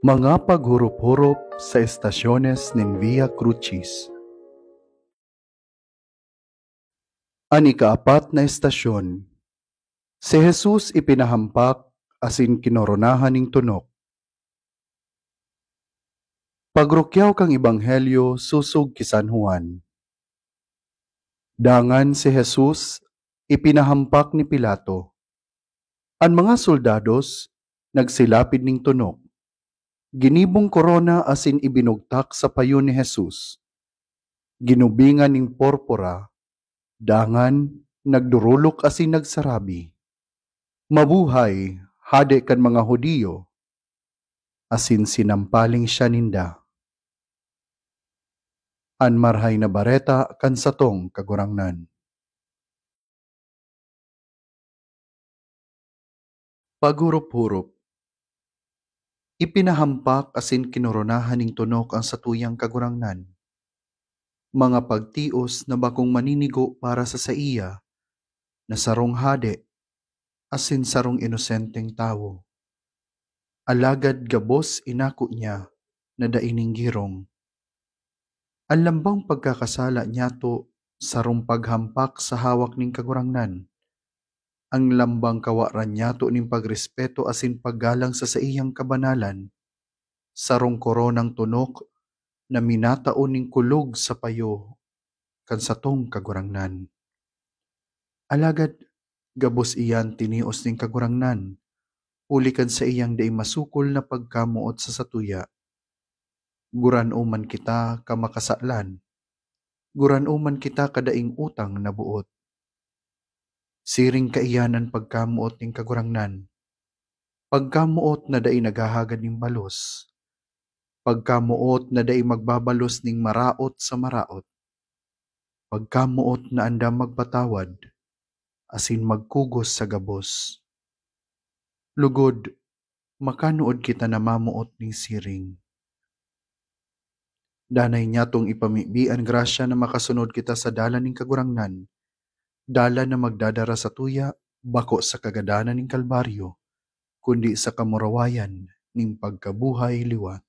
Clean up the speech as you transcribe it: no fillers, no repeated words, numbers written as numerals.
Mga paghurup-hurup sa estasyones nin Via Crucis. Ang ikaapat na estasyon, si Jesus ipinahampak asin kinoronahan ning tunok. Pagrukyaw kang ebanghelyo susog ki San Juan. Dangan si Jesus ipinahampak ni Pilato. Ang mga soldados nagsilapid ning tunok. Ginibong korona asin ibinugtak sa payo ni Jesus. Ginubingan ning porpora, dangan nagdurulok asin nagsarabi. Mabuhay, hade kan mga Hudiyo, asin sinampaling siya ninda. An marhay na bareta kan satong kagurangnan. Paghurup-hurup. Ipinahampak asin kinoronahan ning tunok ang satuyang kagurangnan. Mga pagtios na bakong maninigo para sa saiya, na sarong hade, asin sarong inosenteng tawo. Alagad gabos inako niya na daining girong. Ang lambang pagkakasala niyato sarong paghampak sa hawak ning kagurangnan. Ang lambang kawaran niyato ning pagrespeto asin paggalang sa iyang kabanalan. Sarong koronang tunok na minataon ning kulog sa payo kan satong kagurangnan. Alagad gabos iyan tinios ning kagurangnan. Ulikan sa iyang day masukol na pagkamuot sa satuya. Guran man kita kamakasaklan. Guran man kita kadaing utang na buot. Siring kaiyanan pagkamuot ning kagurangnan. Pagkamuot na day naghahagad ning balos. Pagkamuot na day magbabalos ning maraot sa maraot. Pagkamuot na andam magpatawad, asin magkugos sa gabos. Lugod, makanuod kita na mamuot ning siring. Danay niya tong ipamibian grasya na makasunod kita sa dalan ning kagurangnan. Dala na magdadara sa tuya, bako sa kagadanan ning kalbaryo, kundi sa kamurawayan ning pagkabuhay liwat.